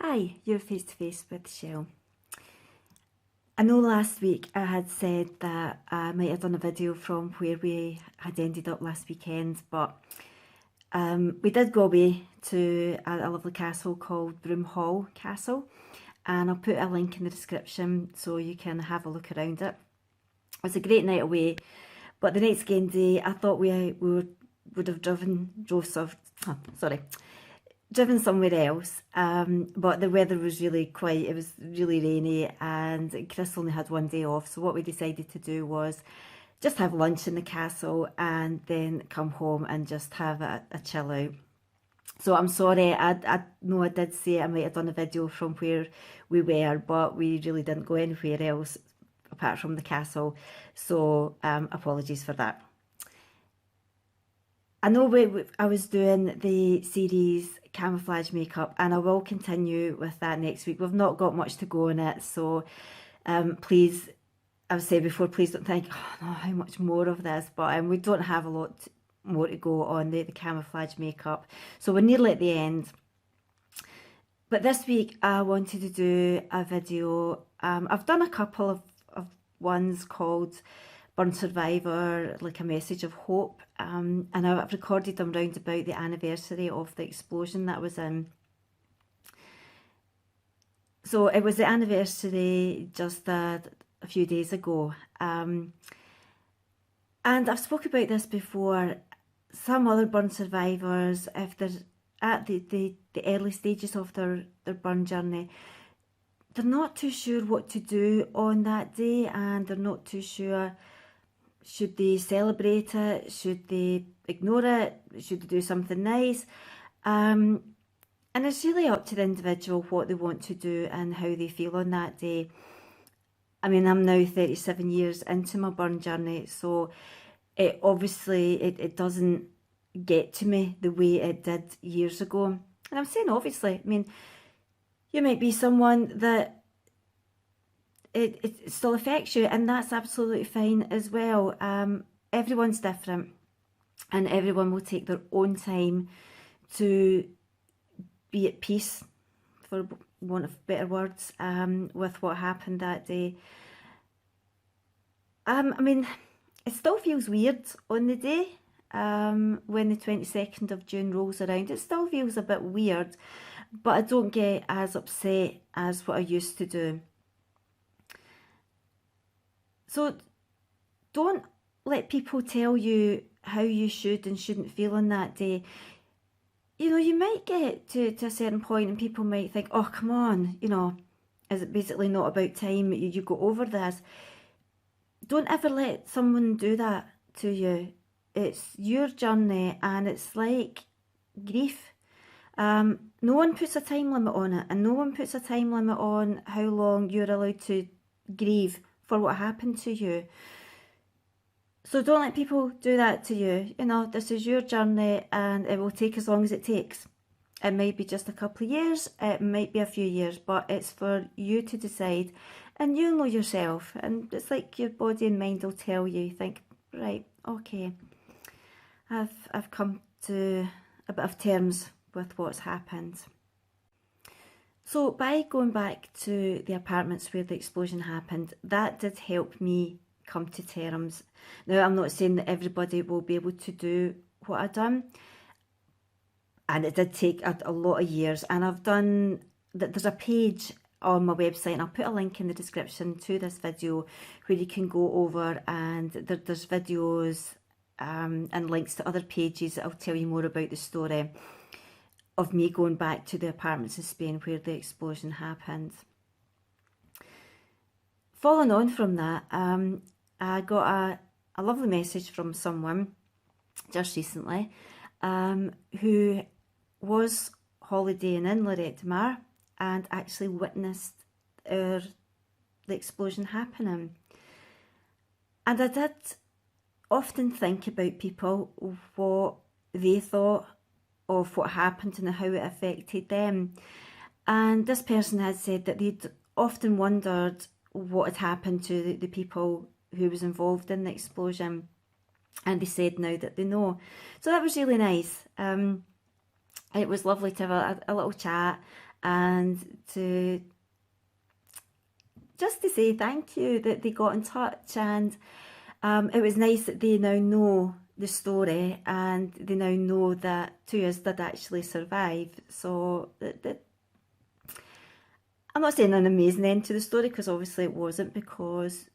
Hi, you're face to face with Shell. I know last week I had said that I might have done a video from where we had ended up last weekend, but we did go away to a lovely castle called Broomhall Castle, and I'll put a link in the description so you can have a look around it. It was a great night away, but the next game day I thought would have driven somewhere else, but the weather was it was really rainy, and Chris only had one day off, so what we decided to do was just have lunch in the castle and then come home and just have a chill out. So I'm sorry, I know I did say I might have done a video from where we were, but we really didn't go anywhere else apart from the castle, so apologies for that. I know I was doing the series camouflage makeup, and I will continue with that next week. We've not got much to go on it, so please, I've said before, please don't think, oh no, how much more of this, but we don't have a lot more to go on the camouflage makeup, so we're nearly at the end. But this week I wanted to do a video. I've done a couple of ones called Burn Survivor, like a message of hope, and I've recorded them round about the anniversary of the explosion that was in. So it was the anniversary just a few days ago, and I've spoke about this before. Some other burn survivors, if they're at the early stages of their burn journey, they're not too sure what to do on that day, and they're not too sure, should they celebrate it, should they ignore it, should they do something nice, and it's really up to the individual what they want to do and how they feel on that day. I mean, I'm now 37 years into my burn journey, so it obviously it doesn't get to me the way it did years ago. And I'm saying obviously, I mean, you might be someone that it still affects you, and that's absolutely fine as well. Everyone's different, and everyone will take their own time to be at peace, for want of better words, with what happened that day. I mean, it still feels weird on the day, when the 22nd of June rolls around. It still feels a bit weird, but I don't get as upset as what I used to do. So don't let people tell you how you should and shouldn't feel on that day. You know, you might get to a certain point and people might think, oh, come on, you know, is it basically not about time you go over this? Don't ever let someone do that to you. It's your journey, and it's like grief. No one puts a time limit on it, and no one puts a time limit on how long you're allowed to grieve for what happened to you. So don't let people do that to you. You know, this is your journey, and it will take as long as it takes. It might be just a couple of years, it might be a few years, but it's for you to decide, and you know yourself. And it's like your body and mind will tell you, think, right, okay, I've come to a bit of terms with what's happened. So by going back to the apartments where the explosion happened, that did help me come to terms. Now, I'm not saying that everybody will be able to do what I've done, and it did take a lot of years, and there's a page on my website, and I'll put a link in the description to this video where you can go over, and there's videos and links to other pages that'll tell you more about the story of me going back to the apartments in Spain where the explosion happened. Following on from that, I got a lovely message from someone just recently who was holidaying in Lloret de Mar and actually witnessed the explosion happening. And I did often think about people, what they thought of what happened and how it affected them. And this person had said that they'd often wondered what had happened to the people who was involved in the explosion, and they said now that they know. So that was really nice. It was lovely to have a little chat, and to just to say thank you that they got in touch, and it was nice that they now know the story and they now know that 2 years did actually survive. So I'm not saying an amazing end to the story, because obviously it wasn't, because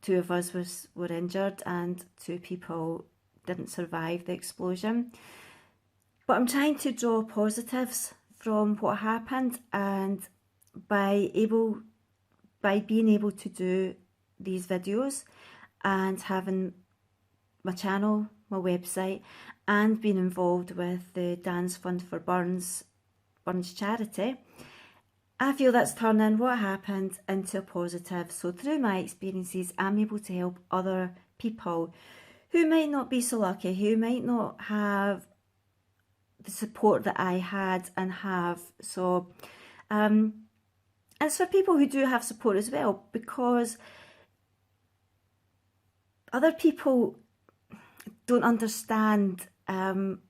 2 of us were injured and 2 people didn't survive the explosion. But I'm trying to draw positives from what happened, and by being able to do these videos and having my channel, my website, and being involved with the Dance Fund for Burns charity, I feel that's turning what happened into a positive. So through my experiences, I'm able to help other people who might not be so lucky, who might not have the support that I had and have. So it's for people who do have support as well, because other people don't understand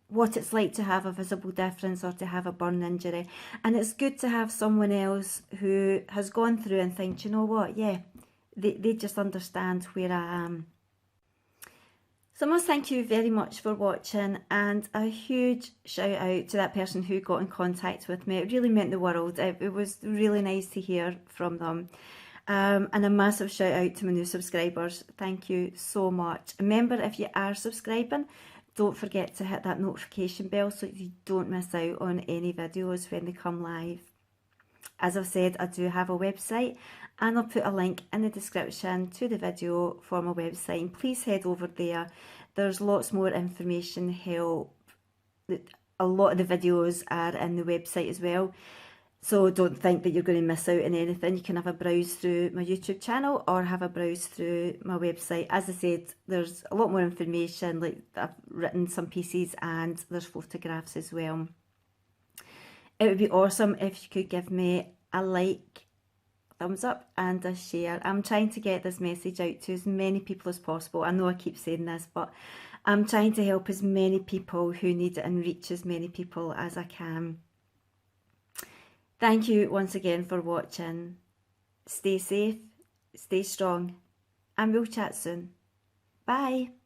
what it's like to have a visible difference or to have a burn injury. And it's good to have someone else who has gone through and think, you know what, yeah, they just understand where I am. So I must thank you very much for watching, and a huge shout out to that person who got in contact with me. It really meant the world. It was really nice to hear from them. And a massive shout out to my new subscribers. Thank you so much. Remember, if you are subscribing, don't forget to hit that notification bell so you don't miss out on any videos when they come live. As I've said, I do have a website, and I'll put a link in the description to the video for my website. And please head over there. There's lots more information, help. A lot of the videos are in the website as well. So don't think that you're going to miss out on anything. You can have a browse through my YouTube channel or have a browse through my website. As I said, there's a lot more information, like I've written some pieces, and there's photographs as well. It would be awesome if you could give me a like, thumbs up, and a share. I'm trying to get this message out to as many people as possible. I know I keep saying this, but I'm trying to help as many people who need it and reach as many people as I can. Thank you once again for watching. Stay safe, stay strong, and we'll chat soon. Bye.